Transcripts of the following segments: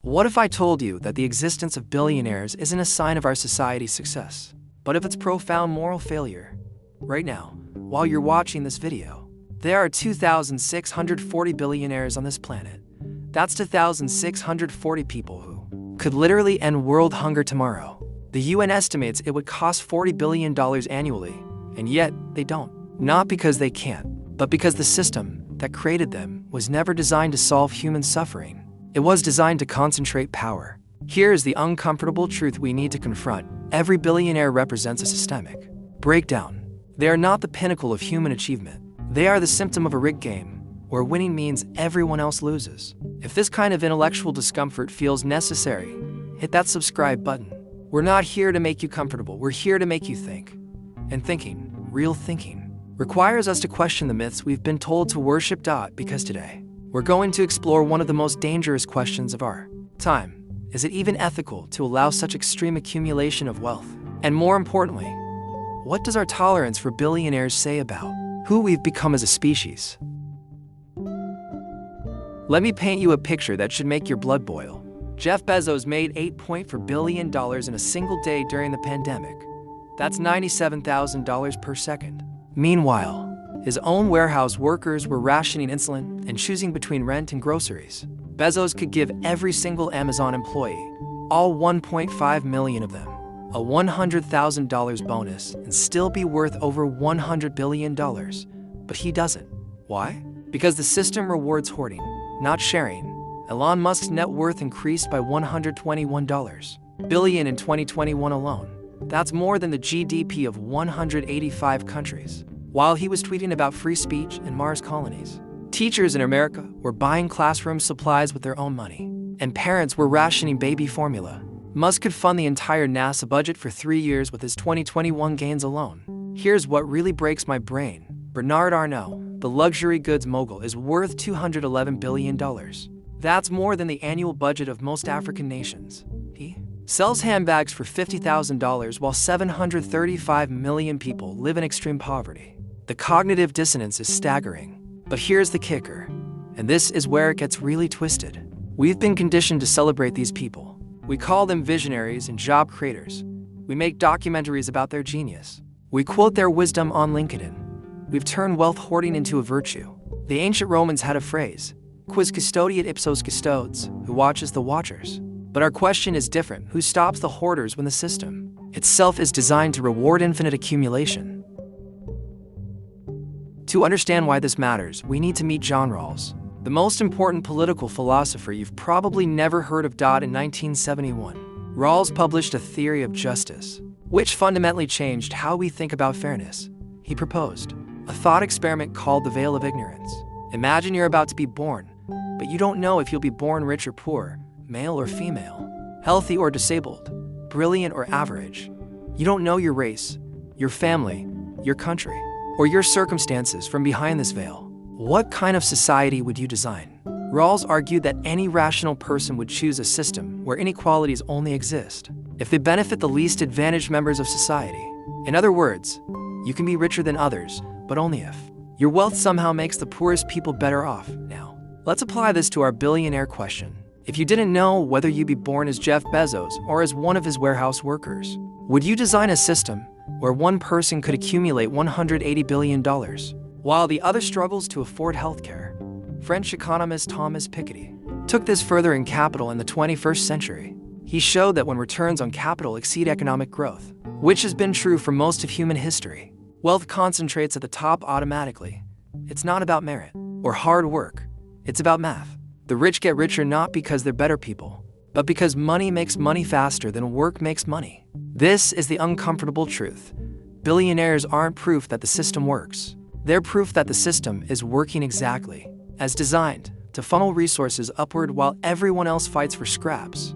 What if I told you that the existence of billionaires isn't a sign of our society's success, but of its profound moral failure? Right now, while you're watching this video, there are 2,640 billionaires on this planet. That's 2,640 people who could literally end world hunger tomorrow. The UN estimates it would cost $40 billion annually, and yet they don't. Not because they can't, but because the system that created them was never designed to solve human suffering. It was designed to concentrate power. Here's the uncomfortable truth we need to confront. Every billionaire represents a systemic breakdown. They are not the pinnacle of human achievement. They are the symptom of a rigged game, where winning means everyone else loses. If this kind of intellectual discomfort feels necessary, hit that subscribe button. We're not here to make you comfortable, we're here to make you think. And thinking, real thinking, requires us to question the myths we've been told to worship. Because today, we're going to explore one of the most dangerous questions of our time. Is it even ethical to allow such extreme accumulation of wealth? And more importantly, what does our tolerance for billionaires say about who we've become as a species? Let me paint you a picture that should make your blood boil. Jeff Bezos made $8.4 billion in a single day during the pandemic. That's $97,000 per second. Meanwhile, his own warehouse workers were rationing insulin and choosing between rent and groceries. Bezos could give every single Amazon employee, all 1.5 million of them, a $100,000 bonus and still be worth over $100 billion. But he doesn't. Why? Because the system rewards hoarding, not sharing. Elon Musk's net worth increased by $121 billion in 2021 alone. That's more than the GDP of 185 countries. While he was tweeting about free speech and Mars colonies, teachers in America were buying classroom supplies with their own money, and parents were rationing baby formula. Musk could fund the entire NASA budget for 3 years with his 2021 gains alone. Here's what really breaks my brain. Bernard Arnault, the luxury goods mogul, is worth $211 billion. That's more than the annual budget of most African nations. He sells handbags for $50,000 while 735 million people live in extreme poverty. The cognitive dissonance is staggering. But here's the kicker, and this is where it gets really twisted. We've been conditioned to celebrate these people. We call them visionaries and job creators. We make documentaries about their genius. We quote their wisdom on LinkedIn. We've turned wealth hoarding into a virtue. The ancient Romans had a phrase, quis custodiet ipsos custodes, who watches the watchers. But our question is different. Who stops the hoarders when the system itself is designed to reward infinite accumulation? To understand why this matters, we need to meet John Rawls, the most important political philosopher you've probably never heard of. In 1971, Rawls published a theory of justice, which fundamentally changed how we think about fairness. He proposed a thought experiment called the veil of ignorance. Imagine you're about to be born, but you don't know if you'll be born rich or poor, male or female, healthy or disabled, brilliant or average. You don't know your race, your family, your country, or your circumstances from behind this veil. What kind of society would you design? Rawls argued that any rational person would choose a system where inequalities only exist if they benefit the least advantaged members of society. In other words, you can be richer than others, but only if your wealth somehow makes the poorest people better off. Now, let's apply this to our billionaire question. If you didn't know whether you'd be born as Jeff Bezos or as one of his warehouse workers, would you design a system where one person could accumulate $180 billion, while the other struggles to afford healthcare? French economist Thomas Piketty took this further in Capital in the 21st century. He showed that when returns on capital exceed economic growth, which has been true for most of human history, wealth concentrates at the top automatically. It's not about merit or hard work, it's about math. The rich get richer not because they're better people, but because money makes money faster than work makes money. This is the uncomfortable truth. Billionaires aren't proof that the system works. They're proof that the system is working exactly as designed, to funnel resources upward while everyone else fights for scraps.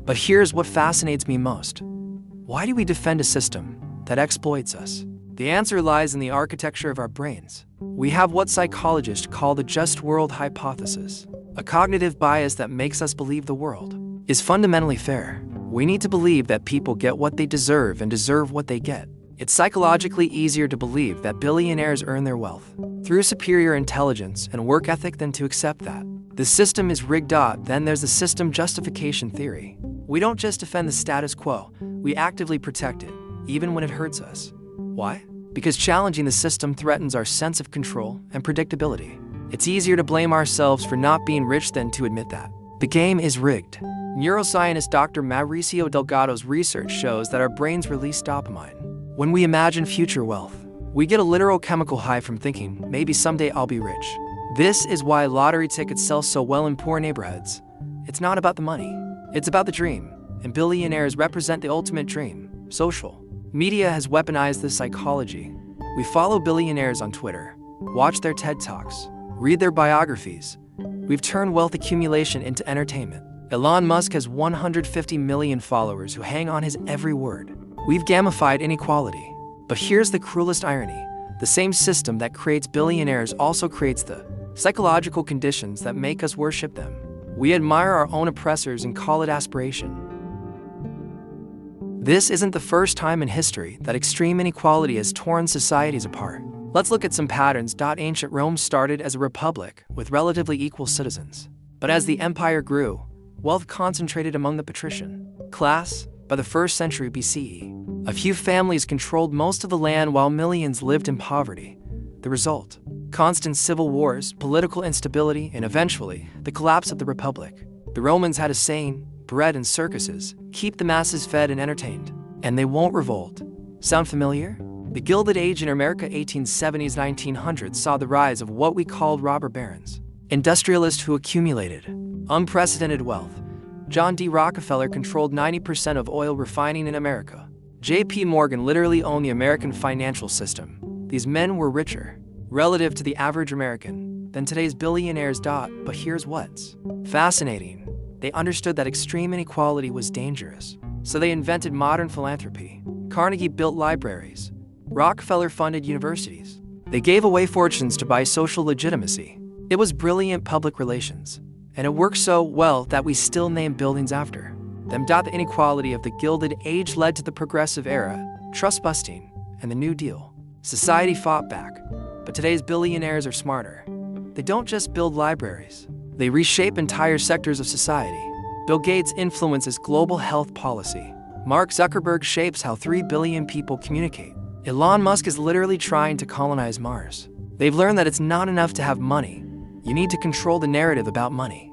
But here's what fascinates me most. Why do we defend a system that exploits us? The answer lies in the architecture of our brains. We have what psychologists call the just world hypothesis, a cognitive bias that makes us believe the world is fundamentally fair. We need to believe that people get what they deserve and deserve what they get. It's psychologically easier to believe that billionaires earn their wealth through superior intelligence and work ethic than to accept that The system is rigged. Then there's the system justification theory. We don't just defend the status quo, we actively protect it, even when it hurts us. Why? Because challenging the system threatens our sense of control and predictability. It's easier to blame ourselves for not being rich than to admit that. The game is rigged. Neuroscientist Dr. Mauricio Delgado's research shows that our brains release dopamine when we imagine future wealth. We get a literal chemical high from thinking, maybe someday I'll be rich. This is why lottery tickets sell so well in poor neighborhoods. It's not about the money, it's about the dream. And billionaires represent the ultimate dream. Social media has weaponized this psychology. We follow billionaires on Twitter, watch their TED Talks, read their biographies. We've turned wealth accumulation into entertainment. Elon Musk has 150 million followers who hang on his every word. We've gamified inequality. But here's the cruelest irony. The same system that creates billionaires also creates the psychological conditions that make us worship them. We admire our own oppressors and call it aspiration. This isn't the first time in history that extreme inequality has torn societies apart. Let's look at some patterns. Ancient Rome started as a republic with relatively equal citizens. But as the empire grew, wealth concentrated among the patrician class. By the 1st century BCE, a few families controlled most of the land while millions lived in poverty. The result? Constant civil wars, political instability, and eventually, the collapse of the republic. The Romans had a saying, bread and circuses, keep the masses fed and entertained, and they won't revolt. Sound familiar? The Gilded Age in America 1870s-1900s saw the rise of what we called robber barons, industrialists who accumulated unprecedented wealth. John D. Rockefeller controlled 90% of oil refining in America. J.P. Morgan literally owned the American financial system. These men were richer, relative to the average American, than today's billionaires. But here's what's fascinating. They understood that extreme inequality was dangerous. So they invented modern philanthropy. Carnegie built libraries. Rockefeller funded universities. They gave away fortunes to buy social legitimacy. It was brilliant public relations. And it worked so well that we still name buildings after them. The inequality of the Gilded Age led to the Progressive Era, trust busting, and the New Deal. Society fought back, but today's billionaires are smarter. They don't just build libraries, they reshape entire sectors of society. Bill Gates influences global health policy. Mark Zuckerberg shapes how 3 billion people communicate. Elon Musk is literally trying to colonize Mars. They've learned that it's not enough to have money. You need to control the narrative about money.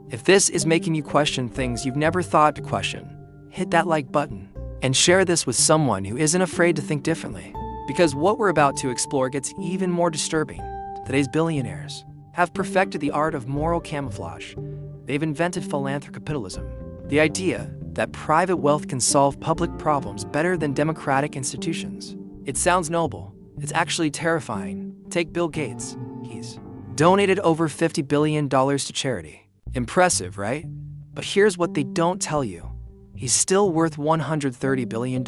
If this is making you question things you've never thought to question, hit that like button and share this with someone who isn't afraid to think differently. Because what we're about to explore gets even more disturbing. Today's billionaires have perfected the art of moral camouflage. They've invented philanthrocapitalism, the idea that private wealth can solve public problems better than democratic institutions. It sounds noble. It's actually terrifying. Take Bill Gates. He's donated over $50 billion to charity. Impressive, right? But here's what they don't tell you. He's still worth $130 billion.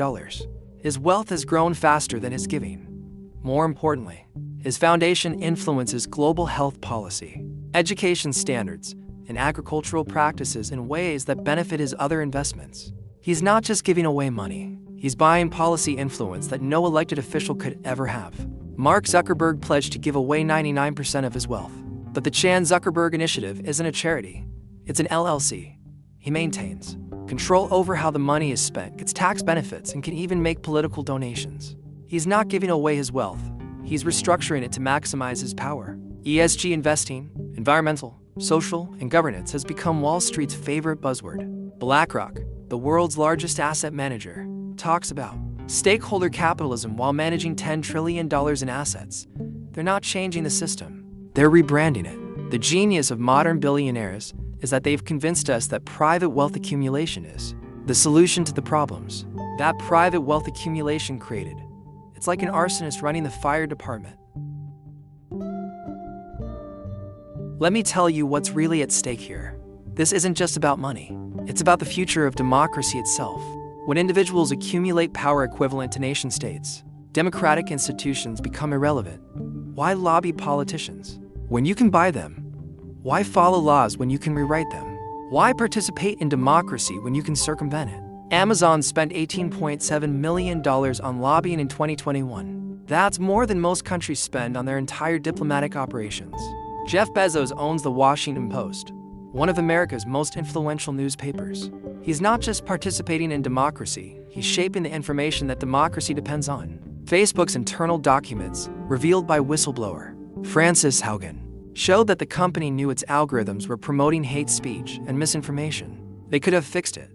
His wealth has grown faster than his giving. More importantly, his foundation influences global health policy, education standards, and agricultural practices in ways that benefit his other investments. He's not just giving away money. He's buying policy influence that no elected official could ever have. Mark Zuckerberg pledged to give away 99% of his wealth. But the Chan Zuckerberg Initiative isn't a charity. It's an LLC. He maintains control over how the money is spent, gets tax benefits, and can even make political donations. He's not giving away his wealth. He's restructuring it to maximize his power. ESG investing, environmental, social, and governance has become Wall Street's favorite buzzword. BlackRock, the world's largest asset manager, talks about stakeholder capitalism while managing $10 trillion in assets. They're not changing the system. They're rebranding it. The genius of modern billionaires is that they've convinced us that private wealth accumulation is the solution to the problems that private wealth accumulation created. It's like an arsonist running the fire department. Let me tell you what's really at stake here. This isn't just about money. It's about the future of democracy itself. When individuals accumulate power equivalent to nation-states, democratic institutions become irrelevant. Why lobby politicians when you can buy them? Why follow laws when you can rewrite them? Why participate in democracy when you can circumvent it? Amazon spent $18.7 million on lobbying in 2021. That's more than most countries spend on their entire diplomatic operations. Jeff Bezos owns the Washington Post, one of America's most influential newspapers. He's not just participating in democracy, he's shaping the information that democracy depends on. Facebook's internal documents, revealed by whistleblower Frances Haugen, showed that the company knew its algorithms were promoting hate speech and misinformation. They could have fixed it,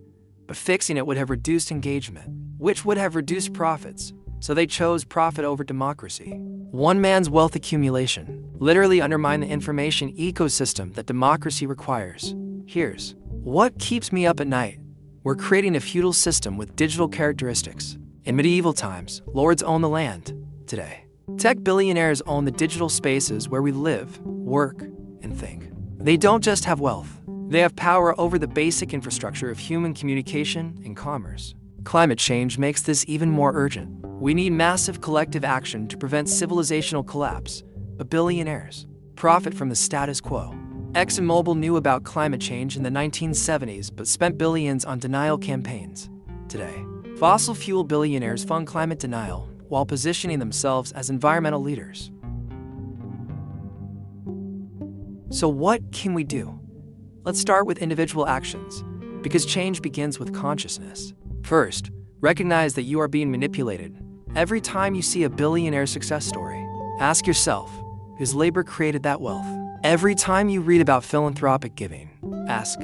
but fixing it would have reduced engagement, which would have reduced profits, so they chose profit over democracy. One man's wealth accumulation literally undermined the information ecosystem that democracy requires. Here's what keeps me up at night. We're creating a feudal system with digital characteristics. In medieval times, lords owned the land. Today, tech billionaires own the digital spaces where we live, work, and think. They don't just have wealth. They have power over the basic infrastructure of human communication and commerce. Climate change makes this even more urgent. We need massive collective action to prevent civilizational collapse, but billionaires profit from the status quo. ExxonMobil knew about climate change in the 1970s but spent billions on denial campaigns. Today, fossil fuel billionaires fund climate denial while positioning themselves as environmental leaders. So what can we do? Let's start with individual actions, because change begins with consciousness. First, recognize that you are being manipulated. Every time you see a billionaire success story, ask yourself, whose labor created that wealth? Every time you read about philanthropic giving, ask,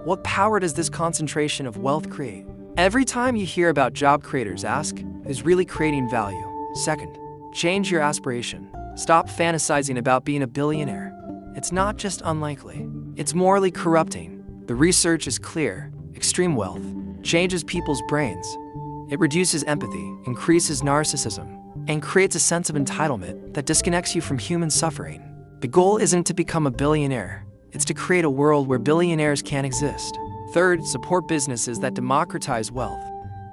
what power does this concentration of wealth create? Every time you hear about job creators, ask, who's really creating value? Second, change your aspiration. Stop fantasizing about being a billionaire. It's not just unlikely, it's morally corrupting. The research is clear. Extreme wealth changes people's brains. It reduces empathy, increases narcissism, and creates a sense of entitlement that disconnects you from human suffering. The goal isn't to become a billionaire, it's to create a world where billionaires can't exist. Third, support businesses that democratize wealth.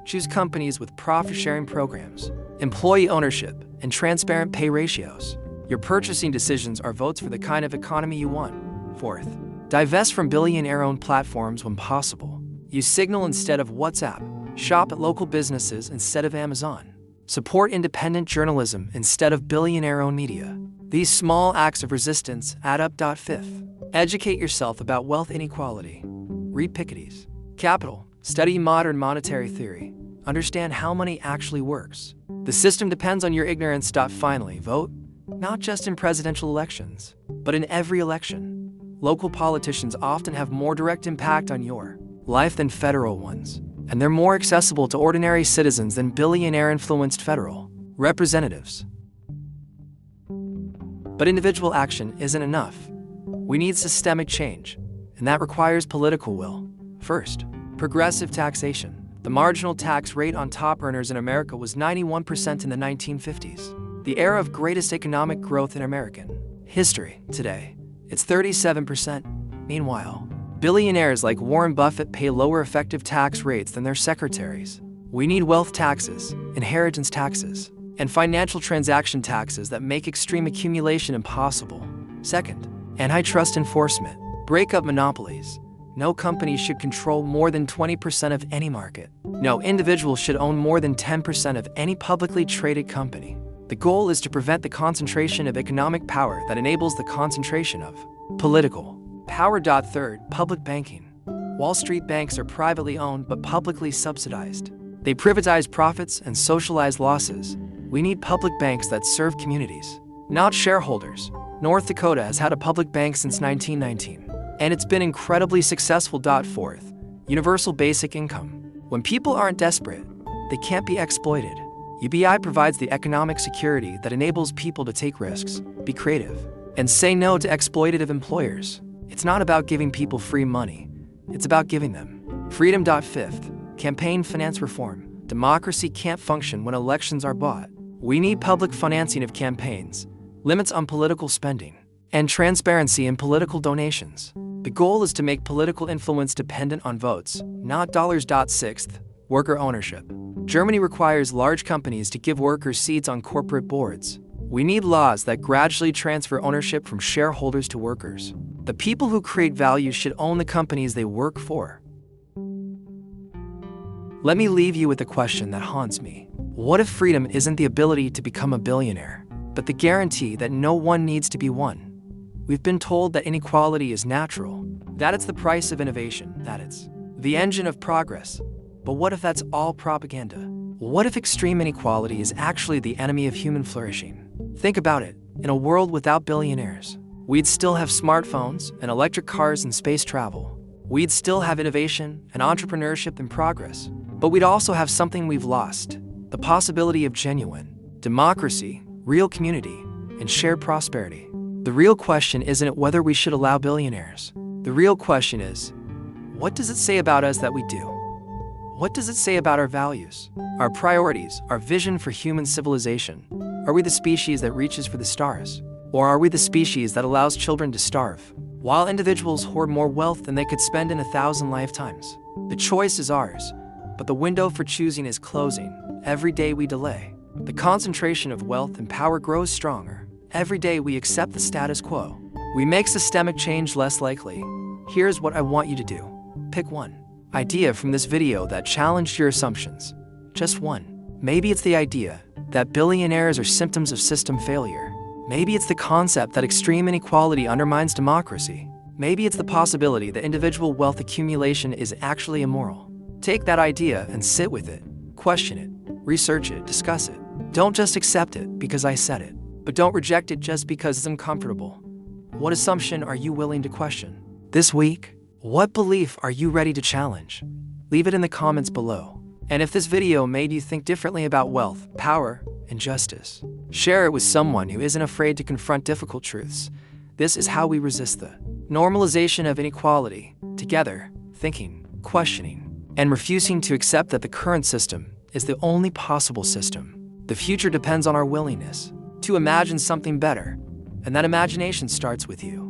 Choose companies with profit-sharing programs, employee ownership, and transparent pay ratios. Your purchasing decisions are votes for the kind of economy you want. Fourth, divest from billionaire-owned platforms when possible. Use Signal instead of WhatsApp. Shop at local businesses instead of Amazon. Support independent journalism instead of billionaire-owned media. These small acts of resistance add up. Fifth, educate yourself about wealth inequality. Read Piketty's Capital. Study modern monetary theory. Understand how money actually works. The system depends on your ignorance. Finally, vote, not just in presidential elections, but in every election. Local politicians often have more direct impact on your life than federal ones, and they're more accessible to ordinary citizens than billionaire-influenced federal representatives. But individual action isn't enough. We need systemic change, and that requires political will. First, progressive taxation. The marginal tax rate on top earners in America was 91% in the 1950s, the era of greatest economic growth in American history. Today, it's 37%. Meanwhile, billionaires like Warren Buffett pay lower effective tax rates than their secretaries. We need wealth taxes, inheritance taxes, and financial transaction taxes that make extreme accumulation impossible. Second, antitrust enforcement. Break up monopolies. No company should control more than 20% of any market. No individual should own more than 10% of any publicly traded company. The goal is to prevent the concentration of economic power that enables the concentration of political power. Third, public banking. Wall Street banks are privately owned but publicly subsidized. They privatize profits and socialize losses. We need public banks that serve communities, not shareholders. North Dakota has had a public bank since 1919, and it's been incredibly successful. Fourth, universal basic income. When people aren't desperate, they can't be exploited. UBI provides the economic security that enables people to take risks, be creative, and say no to exploitative employers. It's not about giving people free money, it's about giving them freedom. Fifth, campaign finance reform. Democracy can't function when elections are bought. We need public financing of campaigns, limits on political spending, and transparency in political donations. The goal is to make political influence dependent on votes, not dollars. Sixth, worker ownership. Germany requires large companies to give workers seats on corporate boards. We need laws that gradually transfer ownership from shareholders to workers. The people who create value should own the companies they work for. Let me leave you with a question that haunts me. What if freedom isn't the ability to become a billionaire, but the guarantee that no one needs to be one? We've been told that inequality is natural, that it's the price of innovation, that it's the engine of progress. But what if that's all propaganda? What if extreme inequality is actually the enemy of human flourishing? Think about it. In a world without billionaires, we'd still have smartphones and electric cars and space travel. We'd still have innovation and entrepreneurship and progress. But we'd also have something we've lost: the possibility of genuine democracy, real community, and shared prosperity. The real question isn't whether we should allow billionaires. The real question is, what does it say about us that we do? What does it say about our values, our priorities, our vision for human civilization? Are we the species that reaches for the stars? Or are we the species that allows children to starve, while individuals hoard more wealth than they could spend in 1,000 lifetimes? The choice is ours, but the window for choosing is closing every day we delay. The concentration of wealth and power grows stronger every day we accept the status quo. We make systemic change less likely. Here's what I want you to do. Pick one idea from this video that challenged your assumptions. Just one. Maybe it's the idea that billionaires are symptoms of system failure. Maybe it's the concept that extreme inequality undermines democracy. Maybe it's the possibility that individual wealth accumulation is actually immoral. Take that idea and sit with it. Question it, research it, discuss it. Don't just accept it because I said it, but don't reject it just because it's uncomfortable. What assumption are you willing to question? This week, what belief are you ready to challenge? Leave it in the comments below. And if this video made you think differently about wealth, power, and justice, share it with someone who isn't afraid to confront difficult truths. This is how we resist the normalization of inequality. Together, thinking, questioning, and refusing to accept that the current system is the only possible system. The future depends on our willingness to imagine something better, and that imagination starts with you.